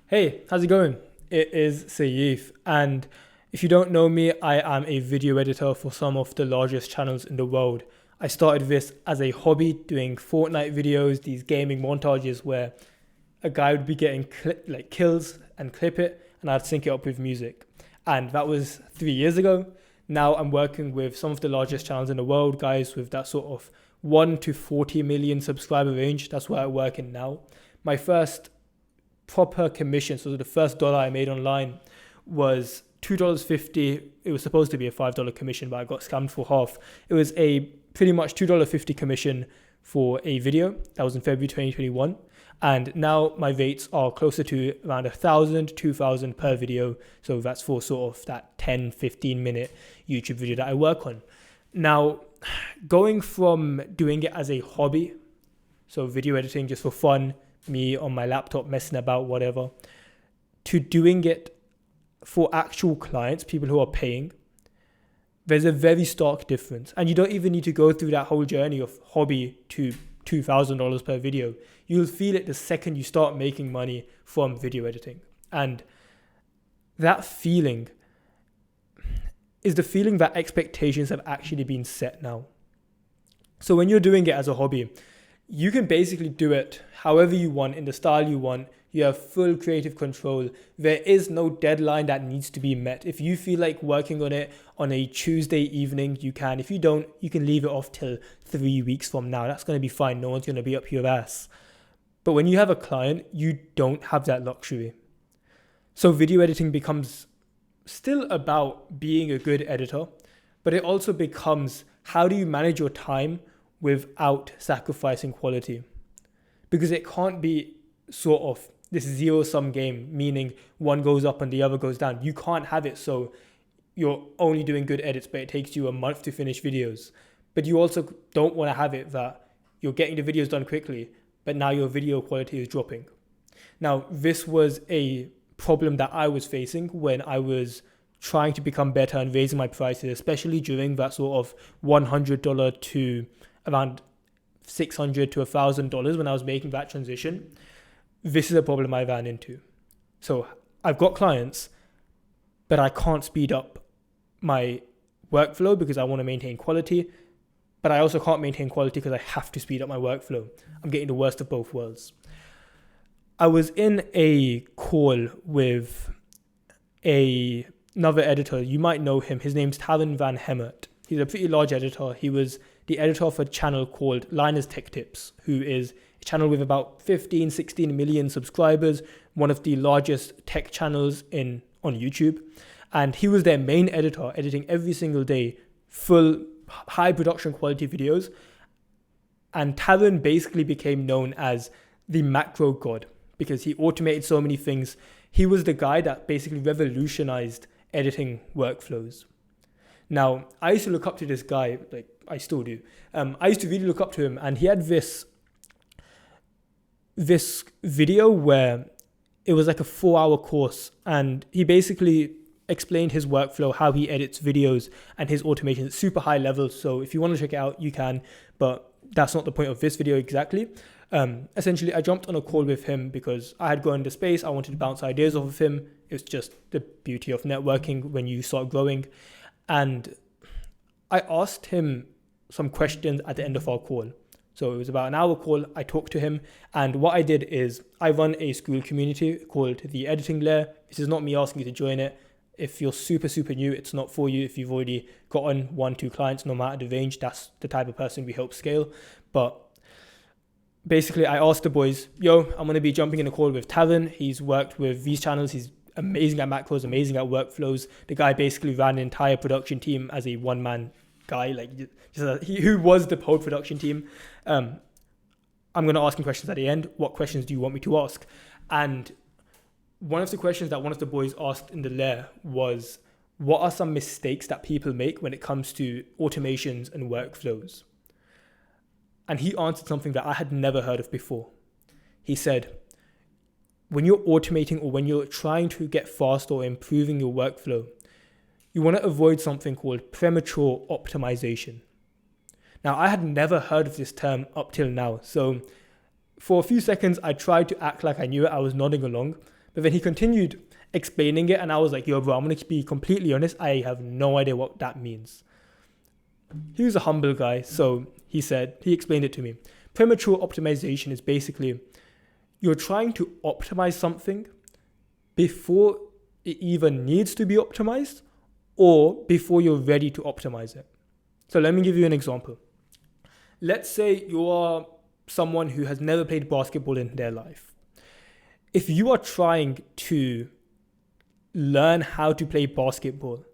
Hey, how's it going? It is Sayeef, and if you don't know me, I am a video editor for some of the largest channels in the world. I started this as a hobby, doing Fortnite videos, these gaming montages where a guy would be getting kills and clip it, and I'd sync it up with music. And that was 3 years ago. Now I'm working with some of the largest channels in the world, guys with that sort of 1 to 40 million subscriber range. That's where I work in now. My first proper commission, so the first dollar I made online was $2.50. It was supposed to be a $5 commission, but I got scammed for half. It was a pretty much $2.50 commission for a video. That was in February 2021. And now my rates are closer to around 1,000, 2,000 per video. So that's for sort of that 10, 15 minute YouTube video that I work on. Now, going from doing it as a hobby, so video editing just for fun, me on my laptop messing about, whatever, to doing it for actual clients, people who are paying, there's a very stark difference. And you don't even need to go through that whole journey of hobby to $2,000 per video. You'll feel it the second you start making money from video editing. And that feeling is the feeling that expectations have actually been set now. So when you're doing it as a hobby, you can basically do it however you want, in the style you want. You have full creative control. There is no deadline that needs to be met. If you feel like working on it on a Tuesday evening, you can. If you don't, you can leave it off till 3 weeks from now. That's going to be fine. No one's going to be up your ass. But when you have a client, you don't have that luxury. So video editing becomes still about being a good editor, but it also becomes, how do you manage your time without sacrificing quality? Because it can't be sort of this zero-sum game, meaning one goes up and the other goes down. You can't have it so you're only doing good edits, but it takes you a month to finish videos. But you also don't want to have it that you're getting the videos done quickly, but now your video quality is dropping. Now, this was a problem that I was facing when I was trying to become better and raising my prices, especially during that sort of $100 to around $600 to $1,000 when I was making that transition. This is a problem I ran into. So I've got clients, but I can't speed up my workflow because I want to maintain quality, but I also can't maintain quality because I have to speed up my workflow. I'm getting the worst of both worlds. I was in a call with another editor. You might know him. His name's Taryn Van Hemert. He's a pretty large editor. He was the editor of a channel called Linus Tech Tips, who is a channel with about 15, 16 million subscribers, one of the largest tech channels on YouTube. And he was their main editor, editing every single day, full high production quality videos. And Taryn basically became known as the macro god because he automated so many things. He was the guy that basically revolutionized editing workflows. Now, I used to look up to this guy, like I still do. I used to really look up to him, and he had this video where it was like a 4-hour course, and he basically explained his workflow, how he edits videos and his automation. It's super high level, so if you want to check it out, you can, but that's not the point of this video exactly. Essentially, I jumped on a call with him because I had gone into space. I wanted to bounce ideas off of him. It's just the beauty of networking when you start growing. And I asked him some questions at the end of our call. So it was about an hour call. I talked to him. And what I did is I run a school community called The Editing Lair. This is not me asking you to join it. If you're super, super new, it's not for you. If you've already gotten 1-2 clients, no matter the range, that's the type of person we help scale. But basically, I asked the boys, I'm going to be jumping in a call with Taryn. He's worked with these channels. He's amazing at macros, amazing at workflows. The guy basically ran an entire production team as a one-man guy, who was the whole production team. I'm going to ask him questions at the end. What questions do you want me to ask? And one of the questions that one of the boys asked in the lair was, what are some mistakes that people make when it comes to automations and workflows? And he answered something that I had never heard of before. He said, when you're automating or when you're trying to get fast or improving your workflow, you want to avoid something called premature optimization. Now, I had never heard of this term up till now. So for a few seconds, I tried to act like I knew it. I was nodding along. But then he continued explaining it, and I was like, yo, bro, I'm going to be completely honest. I have no idea what that means. He was a humble guy, so he explained it to me. Premature optimization is basically you're trying to optimize something before it even needs to be optimized or before you're ready to optimize it. So let me give you an example. Let's say you are someone who has never played basketball in their life. If you are trying to learn how to play basketball,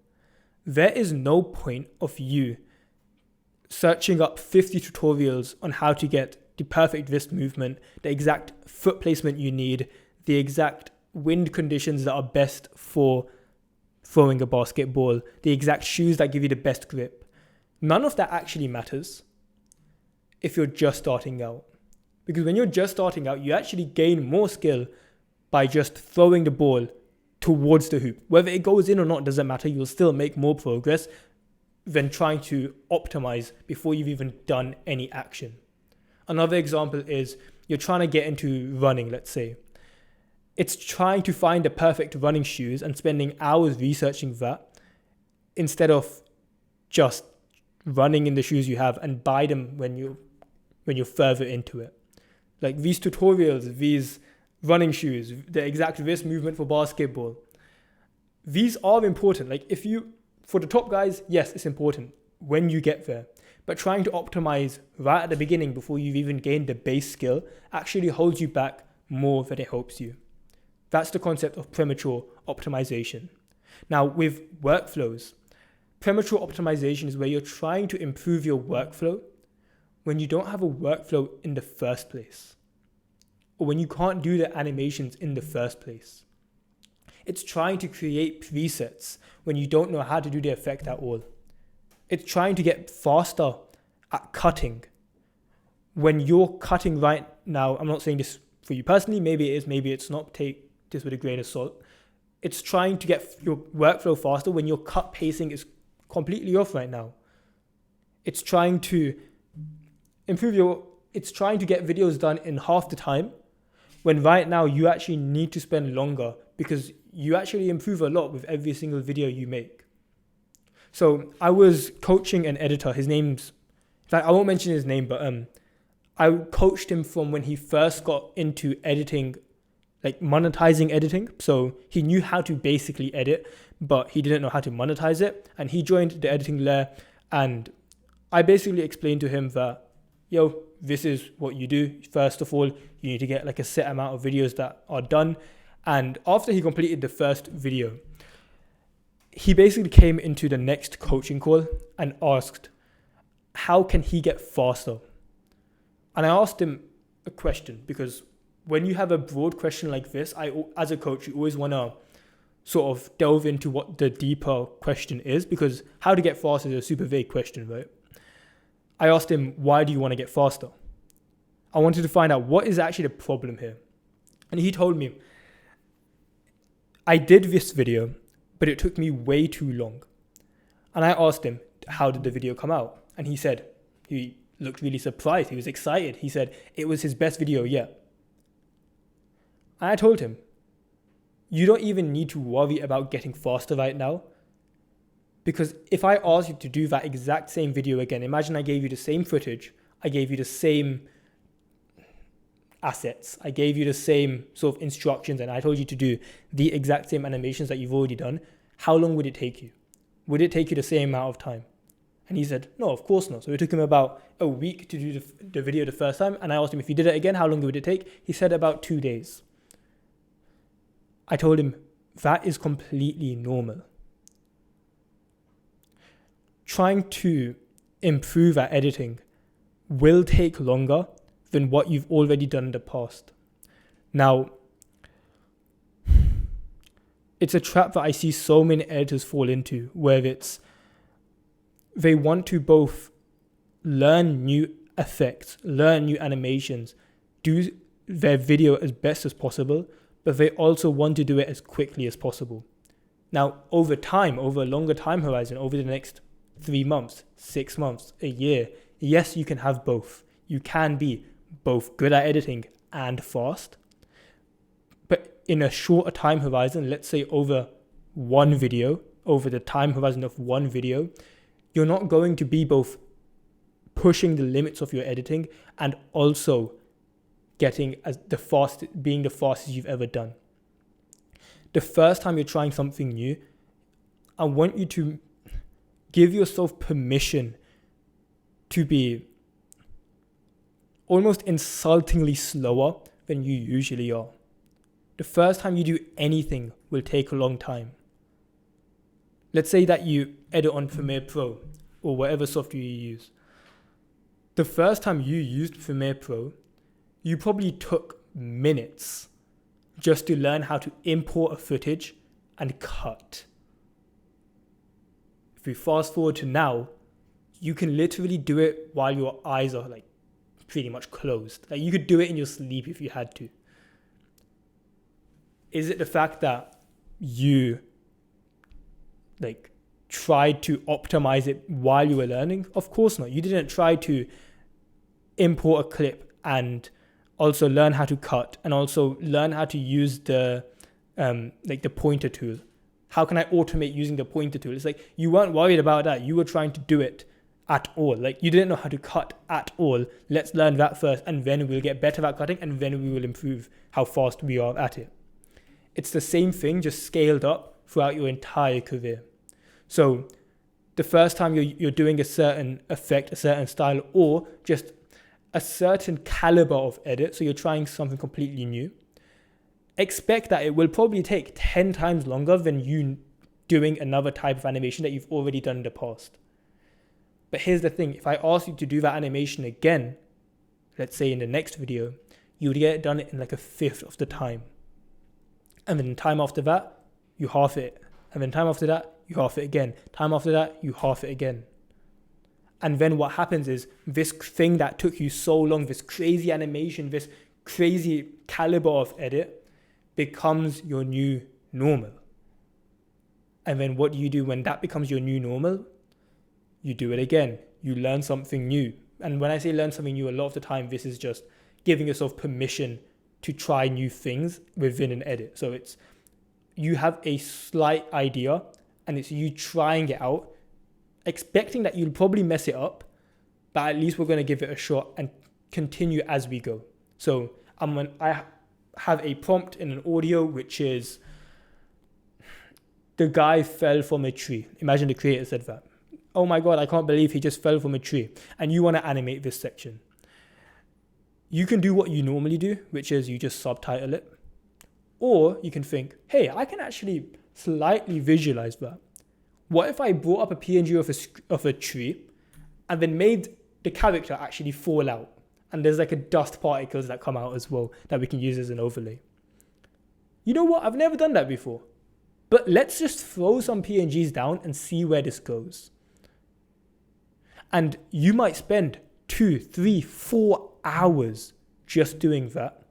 there is no point of you searching up 50 tutorials on how to get the perfect wrist movement, the exact foot placement you need, the exact wind conditions that are best for throwing a basketball, the exact shoes that give you the best grip. None of that actually matters if you're just starting out. Because when you're just starting out, you actually gain more skill by just throwing the ball towards the hoop. Whether it goes in or not doesn't matter. You'll still make more progress than trying to optimize before you've even done any action. Another example is you're trying to get into running, let's say. It's trying to find the perfect running shoes and spending hours researching that instead of just running in the shoes you have and buy them when you're further into it. Like these tutorials, these running shoes, the exact wrist movement for basketball. These are important. Like for the top guys, yes, it's important when you get there. But trying to optimize right at the beginning before you've even gained the base skill actually holds you back more than it helps you. That's the concept of premature optimization. Now with workflows, premature optimization is where you're trying to improve your workflow when you don't have a workflow in the first place, or when you can't do the animations in the first place. It's trying to create presets when you don't know how to do the effect at all. It's trying to get faster at cutting. When you're cutting right now, I'm not saying this for you personally, maybe it is, maybe it's not, take this with a grain of salt. It's trying to get your workflow faster when your cut pacing is completely off right now. It's trying to it's trying to get videos done in half the time when right now you actually need to spend longer because you actually improve a lot with every single video you make. So I was coaching an editor. His name's, in fact, I won't mention his name, but I coached him from when he first got into editing, like monetizing editing. So he knew how to basically edit, but he didn't know how to monetize it. And he joined the editing layer, and I basically explained to him that, yo, this is what you do. First of all, you need to get like a set amount of videos that are done. And after he completed the first video, he basically came into the next coaching call and asked, how can he get faster? And I asked him a question, because when you have a broad question like this, as a coach, you always want to sort of delve into what the deeper question is, because how to get faster is a super vague question, right? I asked him, why do you want to get faster? I wanted to find out what is actually the problem here. And he told me, I did this video, but it took me way too long. And I asked him, how did the video come out? And he said, he looked really surprised. He was excited. He said, it was his best video yet. And I told him, you don't even need to worry about getting faster right now. Because if I asked you to do that exact same video again, imagine I gave you the same footage, I gave you the same assets, I gave you the same sort of instructions, and I told you to do the exact same animations that you've already done, how long would it take you? Would it take you the same amount of time? And he said, no, of course not. So it took him about a week to do the video the first time. And I asked him, if he did it again, how long would it take? He said about 2 days. I told him, that is completely normal. Trying to improve at editing will take longer than what you've already done in the past. Now, it's a trap that I see so many editors fall into, where they want to both learn new effects, learn new animations, do their video as best as possible, but they also want to do it as quickly as possible. Now, over time, over a longer time horizon, over the next 3 months, 6 months, a year, yes, you can have both. You can be both good at editing and fast. But in a shorter time horizon, let's say over one video, over the time horizon of one video, you're not going to be both pushing the limits of your editing and also being the fastest you've ever done. The first time you're trying something new, I want you to give yourself permission to be almost insultingly slower than you usually are. The first time you do anything will take a long time. Let's say that you edit on Premiere Pro or whatever software you use. The first time you used Premiere Pro, you probably took minutes just to learn how to import a footage and cut. If we fast forward to now, you can literally do it while your eyes are like pretty much closed. Like you could do it in your sleep if you had to. Is it the fact that you tried to optimize it while you were learning? Of course not. You didn't try to import a clip and also learn how to cut and also learn how to use the pointer tool. How can I automate using the pointer tool? It's like you weren't worried about that. You were trying to do it at all. Like you didn't know how to cut at all. Let's learn that first, and then we'll get better at cutting, and then we will improve how fast we are at it. It's the same thing, just scaled up throughout your entire career. So the first time you're doing a certain effect, a certain style, or just a certain caliber of edit, so you're trying something completely new, expect that it will probably take 10 times longer than you doing another type of animation that you've already done in the past. But here's the thing, if I ask you to do that animation again, let's say in the next video, you would get it done in like a fifth of the time. And then time after that, you half it. And then time after that, you half it again. Time after that, you half it again. And then what happens is this thing that took you so long, this crazy animation, this crazy caliber of edit becomes your new normal. And then what do you do when that becomes your new normal? You do it again. You learn something new. And when I say learn something new, a lot of the time, this is just giving yourself permission to try new things within an edit. So it's you have a slight idea and it's you trying it out, expecting that you'll probably mess it up, but at least we're going to give it a shot and continue as we go. So I have a prompt in an audio, which is the guy fell from a tree. Imagine the creator said that. Oh my God, I can't believe he just fell from a tree. And you want to animate this section. You can do what you normally do, which is you just subtitle it. Or you can think, hey, I can actually slightly visualize that. What if I brought up a PNG of a tree and then made the character actually fall out? And there's like a dust particles that come out as well that we can use as an overlay. You know what? I've never done that before. But let's just throw some PNGs down and see where this goes. And you might spend 2, 3, 4 hours just doing that.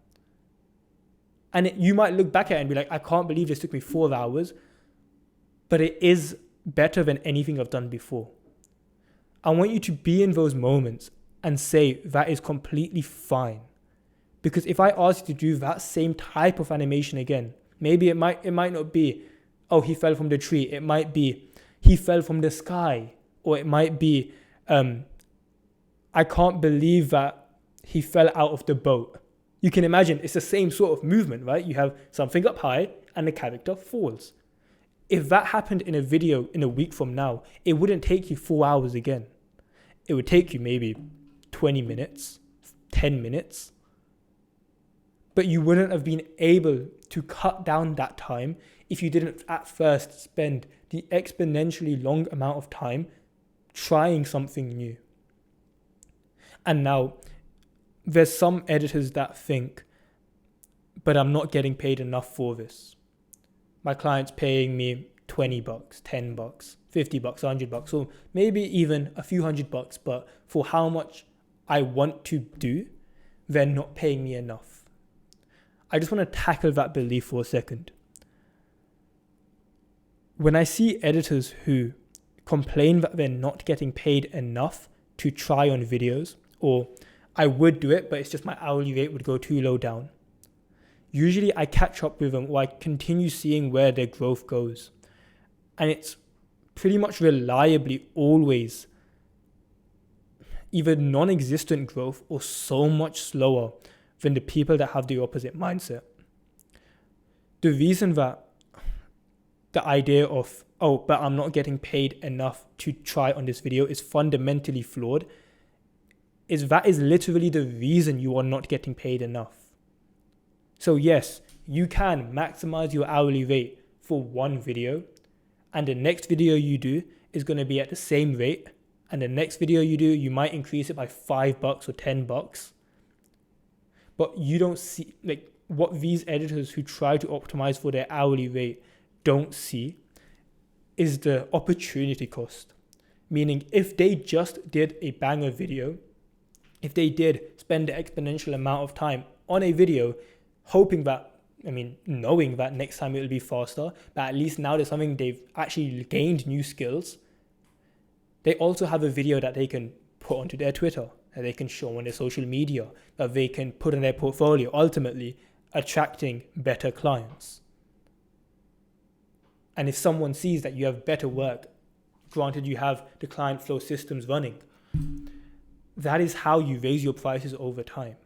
And you might look back at it and be like, I can't believe this took me 4 hours. But it is better than anything I've done before. I want you to be in those moments and say that is completely fine. Because if I ask you to do that same type of animation again, maybe it might not be, oh, he fell from the tree. It might be, he fell from the sky. Or it might be, I can't believe that he fell out of the boat. You can imagine it's the same sort of movement, right? You have something up high and the character falls. If that happened in a video in a week from now, it wouldn't take you 4 hours again. It would take you maybe 20 minutes, 10 minutes. But you wouldn't have been able to cut down that time if you didn't at first spend the exponentially long amount of time trying something new. And now, there's some editors that think, but I'm not getting paid enough for this. My client's paying me $20, $10, $50, $100, or maybe even a few $100, but for how much I want to do, they're not paying me enough. I just want to tackle that belief for a second. When I see editors who complain that they're not getting paid enough to try on videos, or I would do it, but it's just my hourly rate would go too low down. usually I catch up with them, or I continue seeing where their growth goes. And it's pretty much reliably always either non-existent growth or so much slower than the people that have the opposite mindset. The reason that the idea of, oh, but I'm not getting paid enough to try on this video is fundamentally flawed is that is literally the reason you are not getting paid enough. So yes, you can maximize your hourly rate for one video, and the next video you do is going to be at the same rate, and the next video you do, you might increase it by $5 or $10. But you don't see, like, what these editors who try to optimize for their hourly rate don't see is the opportunity cost. Meaning, if they just did a banger video, if they did spend an exponential amount of time on a video, knowing that next time it will be faster, but at least now there's something they've actually gained new skills, they also have a video that they can put onto their Twitter, that they can show on their social media, that they can put in their portfolio, ultimately attracting better clients. And if someone sees that you have better work, granted you have the client flow systems running, that is how you raise your prices over time.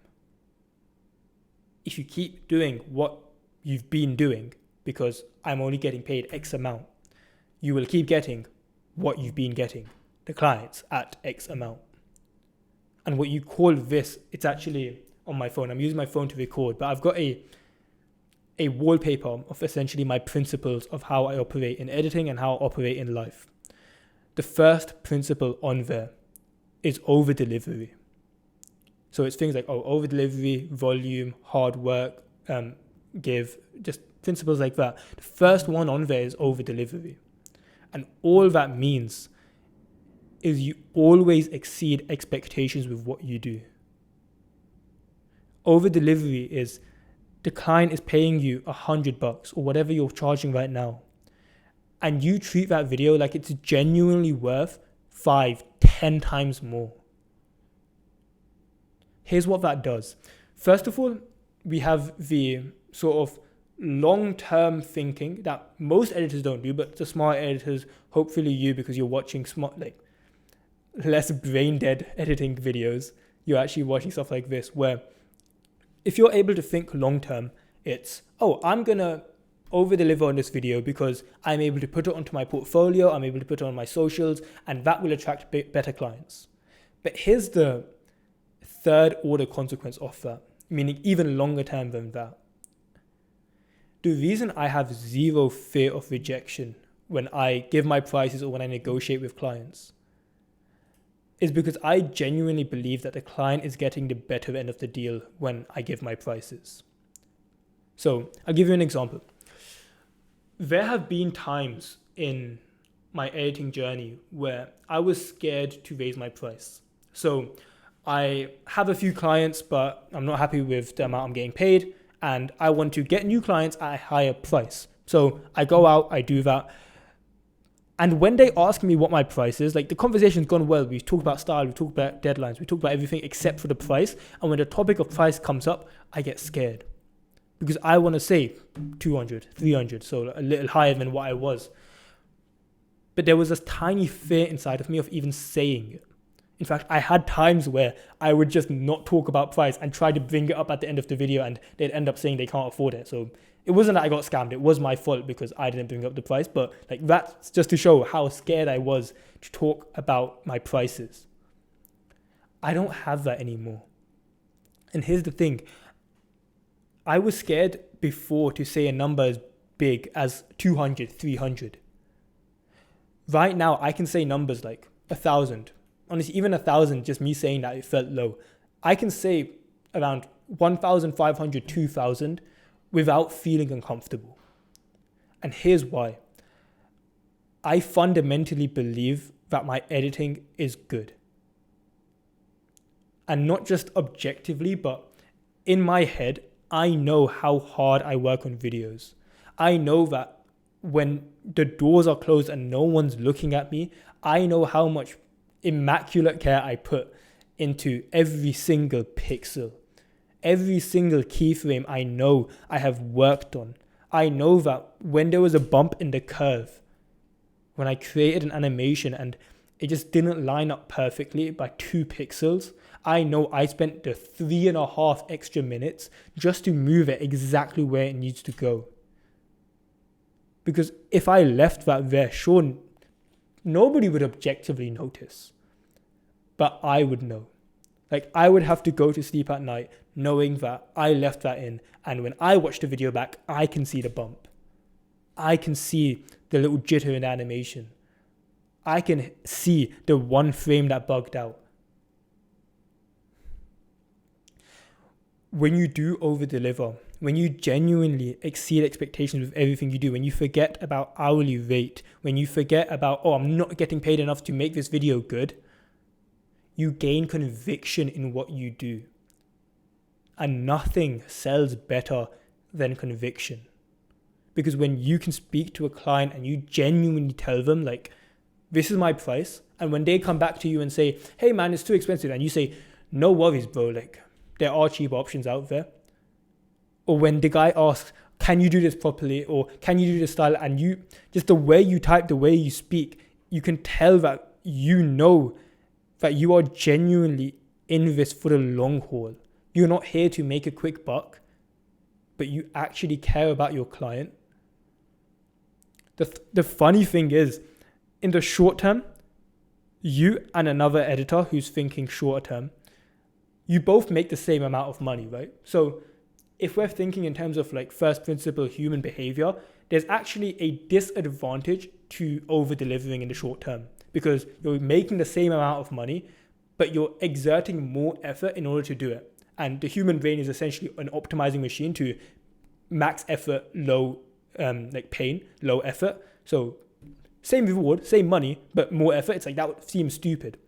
If you keep doing what you've been doing, because I'm only getting paid X amount, you will keep getting what you've been getting, the clients at X amount. And what you call this, it's actually on my phone. I'm using my phone to record, but I've got a wallpaper of essentially my principles of how I operate in editing and how I operate in life. The first principle on there is over delivery. So it's things like, over delivery, volume, hard work, give, just principles like that. The first one on there is over delivery. And all that means is you always exceed expectations with what you do. Over delivery is the client is paying you $100 or whatever you're charging right now, and you treat that video like it's genuinely worth 5-10 times more. Here's what that does. First of all, we have the sort of long-term thinking that most editors don't do, but the smart editors, hopefully you, because you're watching smart, like less brain-dead editing videos, you're actually watching stuff like this, where if you're able to think long-term, it's, I'm going to over-deliver on this video because I'm able to put it onto my portfolio, I'm able to put it on my socials, and that will attract better clients. But here's the third order consequence of that, meaning even longer term than that. The reason I have zero fear of rejection when I give my prices or when I negotiate with clients is because I genuinely believe that the client is getting the better end of the deal when I give my prices. So I'll give you an example. There have been times in my editing journey where I was scared to raise my price. So I have a few clients, but I'm not happy with the amount I'm getting paid, and I want to get new clients at a higher price. So I go out, I do that. And when they ask me what my price is, like the conversation's gone well. We've talked about style, we've talked about deadlines, we talked about everything except for the price. And when the topic of price comes up, I get scared because I want to say 200, 300, so a little higher than what I was. But there was this tiny fear inside of me of even saying it. In fact, I had times where I would just not talk about price and try to bring it up at the end of the video, and they'd end up saying they can't afford it. So it wasn't that I got scammed. It was my fault because I didn't bring up the price. But like that's just to show how scared I was to talk about my prices. I don't have that anymore. And here's the thing. I was scared before to say a number as big as 200, 300. Right now, I can say numbers like 1,000. Honestly, even 1,000, just me saying that, it felt low. I can say around 1,500, 2,000 without feeling uncomfortable. And here's why. I fundamentally believe that my editing is good. And not just objectively, but in my head, I know how hard I work on videos. I know that when the doors are closed and no one's looking at me, I know how much immaculate care I put into every single pixel, every single keyframe I know I have worked on. I know that when there was a bump in the curve, when I created an animation and it just didn't line up perfectly by 2 pixels, I know I spent the 3.5 extra minutes just to move it exactly where it needs to go. Because if I left that there, sure, nobody would objectively notice, but I would know. Like, I would have to go to sleep at night knowing that I left that in, and when I watch the video back, I can see the bump. I can see the little jitter in the animation. I can see the one frame that bugged out. When you do over-deliver, when you genuinely exceed expectations with everything you do, when you forget about hourly rate, when you forget about, oh, I'm not getting paid enough to make this video good, you gain conviction in what you do. And nothing sells better than conviction. Because when you can speak to a client and you genuinely tell them, like, this is my price, and when they come back to you and say, hey man, it's too expensive, and you say, no worries bro, like, there are cheap options out there. Or when the guy asks, can you do this properly, or can you do this style, and you, just the way you type, the way you speak, you can tell that you know that you are genuinely in this for the long haul. You're not here to make a quick buck, but you actually care about your client. The funny thing is, in the short term, you and another editor who's thinking shorter term, you both make the same amount of money, right? So if we're thinking in terms of like first principle human behavior, there's actually a disadvantage to over delivering in the short term, because you're making the same amount of money, but you're exerting more effort in order to do it. And the human brain is essentially an optimizing machine to max effort, low pain, low effort. So same reward, same money, but more effort. It's like, that would seem stupid.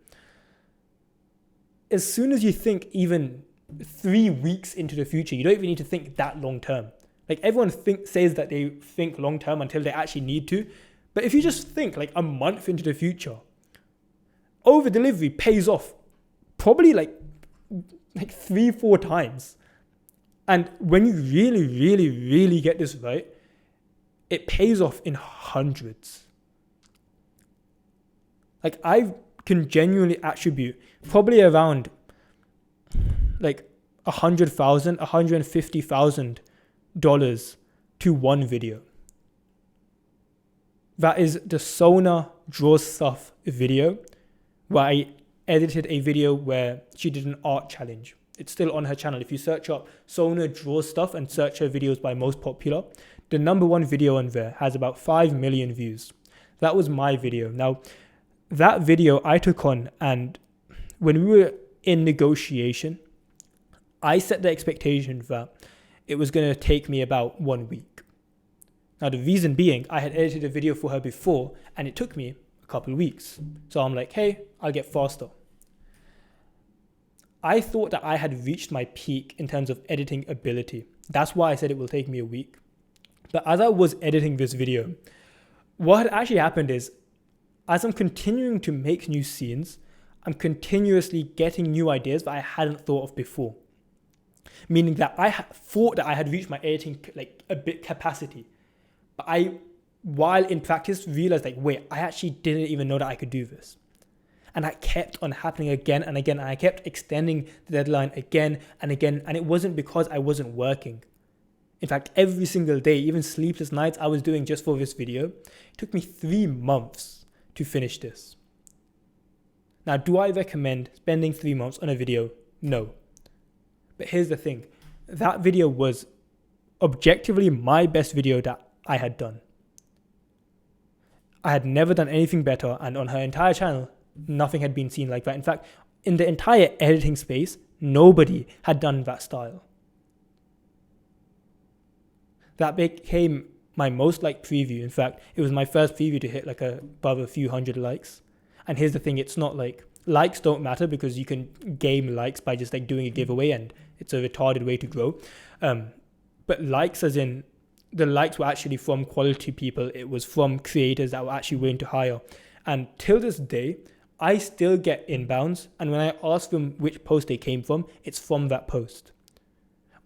As soon as you think even 3 weeks into the future, you don't even need to think that long term. Like, everyone says that they think long term until they actually need to. But if you just think like a month into the future, over delivery pays off probably like 3-4 times. And when you really get this right, it pays off in hundreds. Like, I can genuinely attribute probably around like $100,000, $150,000 to one video. That is the Sona Draws Stuff video, where I edited a video where she did an art challenge. It's still on her channel. If you search up Sona Draws Stuff and search her videos by most popular, the #1 video on there has about 5 million views. That was my video. Now, that video I took on, and when we were in negotiation, I set the expectation that it was going to take me about 1 week. Now, the reason being, I had edited a video for her before, and it took me a couple of weeks. So I'm like, hey, I'll get faster. I thought that I had reached my peak in terms of editing ability. That's why I said it will take me a week. But as I was editing this video, what had actually happened is, as I'm continuing to make new scenes, I'm continuously getting new ideas that I hadn't thought of before. Meaning that I thought that I had reached my editing capacity. But I, while in practice, realized like, wait, I actually didn't even know that I could do this. And that kept on happening again and again. And I kept extending the deadline again and again. And it wasn't because I wasn't working. In fact, every single day, even sleepless nights I was doing just for this video, it took me 3 months to finish this. Now, do I recommend spending 3 months on a video? No. But here's the thing. That video was objectively my best video that I had done. I had never done anything better, and on her entire channel, nothing had been seen like that. In fact, in the entire editing space, nobody had done that style. That became my most liked preview. In fact, it was my first preview to hit like above a few hundred likes. And here's the thing, it's not like, likes don't matter because you can game likes by just like doing a giveaway, and it's a retarded way to grow. But likes as in, the likes were actually from quality people. It was from creators that were actually willing to hire. And till this day, I still get inbounds. And when I ask them which post they came from, it's from that post.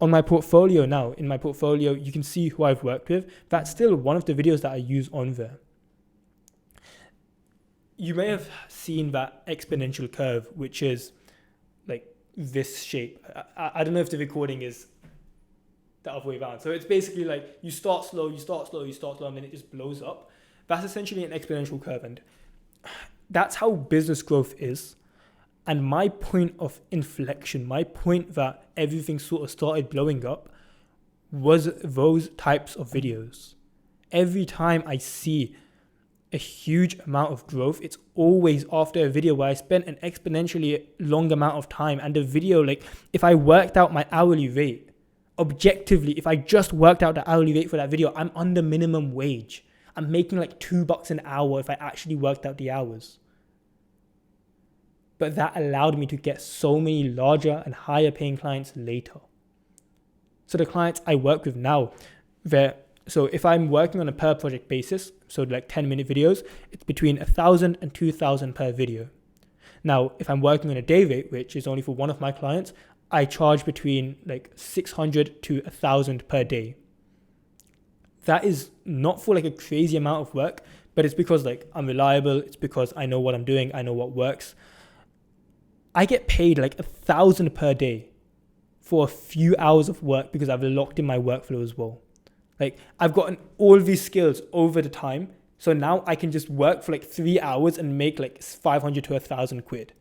on my portfolio now, in my portfolio, you can see who I've worked with. That's still one of the videos that I use on there. You may have seen that exponential curve, which is like this shape. I don't know if the recording is the other way around. So it's basically like you start slow, and then it just blows up. That's essentially an exponential curve. And that's how business growth is. And my point of inflection, my point that everything sort of started blowing up, was those types of videos. Every time I see a huge amount of growth, it's always after a video where I spent an exponentially long amount of time. And the video, like if I worked out my hourly rate, objectively, if I just worked out the hourly rate for that video, I'm under minimum wage. I'm making like $2 an hour if I actually worked out the hours. But that allowed me to get so many larger and higher paying clients later. So the clients I work with now, so if I'm working on a per project basis, so like 10-minute videos, it's between 1,000 and 2,000 per video. Now, if I'm working on a day rate, which is only for one of my clients, I charge between like 600 to 1,000 per day. That is not for like a crazy amount of work, but it's because like I'm reliable. It's because I know what I'm doing. I know what works. I get paid like 1,000 per day for a few hours of work because I've locked in my workflow as well. Like I've gotten all these skills over the time. So now I can just work for like 3 hours and make like 500 to 1,000 quid.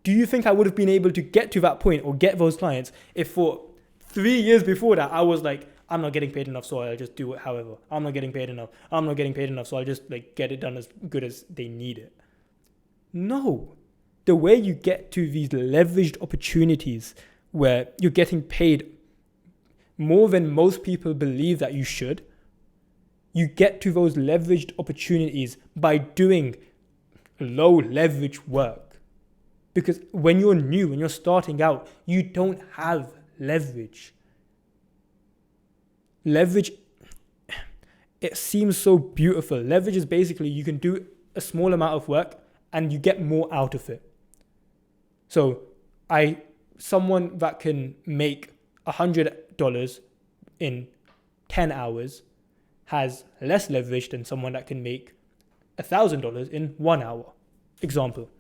Do you think I would have been able to get to that point or get those clients if for 3 years before that I was like, I'm not getting paid enough, so I'll just do it however. I'm not getting paid enough, so I'll just like get it done as good as they need it. No. The way you get to these leveraged opportunities where you're getting paid more than most people believe that you should, you get to those leveraged opportunities by doing low leverage work. Because when you're new, when you're starting out, you don't have leverage. Leverage, it seems so beautiful. Leverage is basically you can do a small amount of work and you get more out of it. So someone that can make $100 in 10 hours has less leverage than someone that can make $1,000 in 1 hour. Example.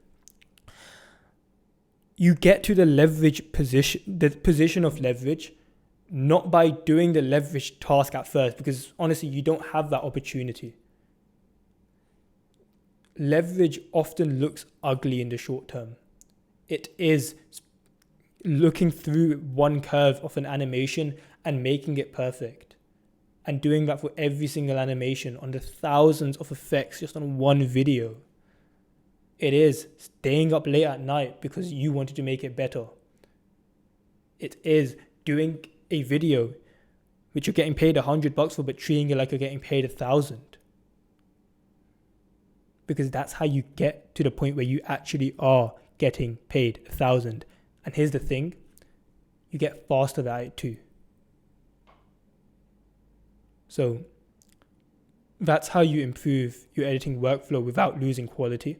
You get to the position of leverage, not by doing the leverage task at first, because honestly, you don't have that opportunity. Leverage often looks ugly in the short term. It is looking through one curve of an animation and making it perfect. And doing that for every single animation on the thousands of effects just on one video. It is staying up late at night because you wanted to make it better. It is doing a video which you're getting paid $100 for, but treating it like you're getting paid 1,000. Because that's how you get to the point where you actually are getting paid 1,000. And here's the thing, you get faster at it too. So that's how you improve your editing workflow without losing quality.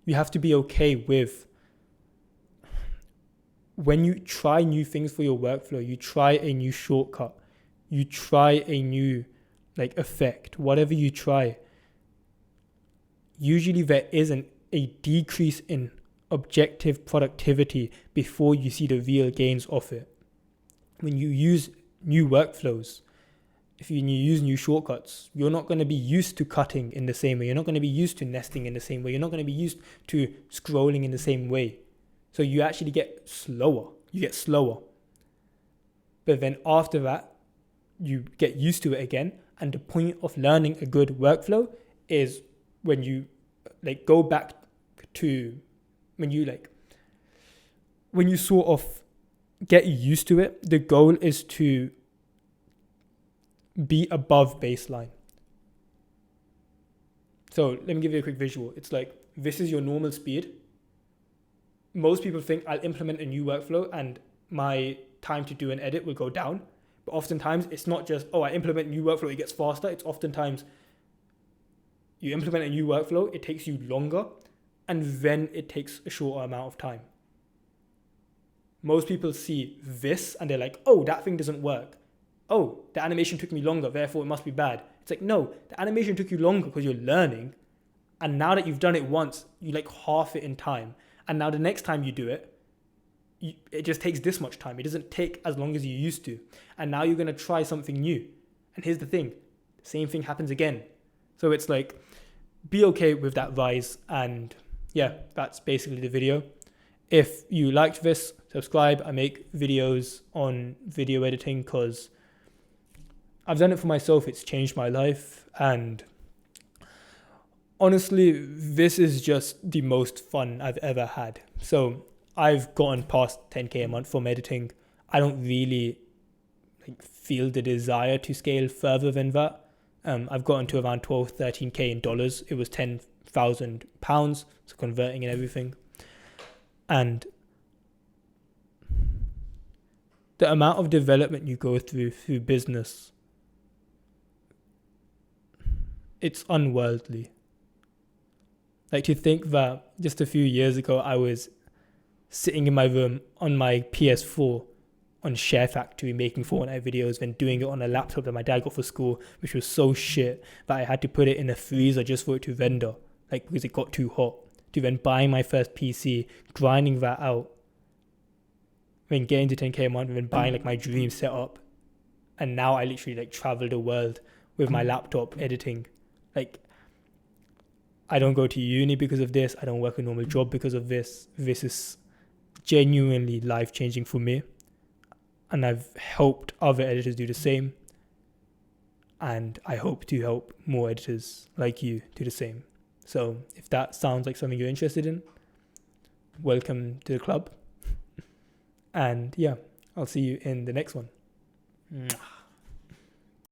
You have to be okay with when you try new things for your workflow, you try a new shortcut, you try a new effect, whatever you try, usually there is a decrease in objective productivity before you see the real gains of it. When you use new workflows, if you use new shortcuts, you're not going to be used to cutting in the same way. You're not going to be used to nesting in the same way. You're not going to be used to scrolling in the same way. So you actually get slower. You get slower. But then after that, you get used to it again. And the point of learning a good workflow is when you go back to when you sort of get used to it. The goal is to be above baseline. So let me give you a quick visual. It's like, this is your normal speed. Most people think I'll implement a new workflow and my time to do an edit will go down. But oftentimes it's not just, I implement a new workflow, it gets faster. It's oftentimes you implement a new workflow, it takes you longer, and then it takes a shorter amount of time. Most people see this and they're like, oh, that thing doesn't work. Oh, the animation took me longer, therefore it must be bad. It's like, no, the animation took you longer because you're learning. And now that you've done it once, you like half it in time. And now the next time you do it, it just takes this much time. It doesn't take as long as you used to. And now you're going to try something new. And here's the thing, the same thing happens again. So it's like, be okay with that rise. And yeah, that's basically the video. If you liked this, subscribe. I make videos on video editing because I've done it for myself. It's changed my life. And honestly, this is just the most fun I've ever had. So I've gotten past 10K a month from editing. I don't really feel the desire to scale further than that. I've gotten to around 12, 13K in dollars. It was 10,000 pounds, so converting and everything. And the amount of development you go through business, it's unworldly. Like, to think that just a few years ago, I was sitting in my room on my PS4 on Share Factory making Fortnite videos, then doing it on a laptop that my dad got for school, which was so shit that I had to put it in a freezer just for it to render, like, because it got too hot. To then buying my first PC, grinding that out, then getting to 10K a month, and then buying like my dream setup. And now I literally like travel the world with my laptop editing. Like, I don't go to uni because of this. I don't work a normal job because of this. This is genuinely life-changing for me. And I've helped other editors do the same. And I hope to help more editors like you do the same. So if that sounds like something you're interested in, welcome to the club. And yeah, I'll see you in the next one.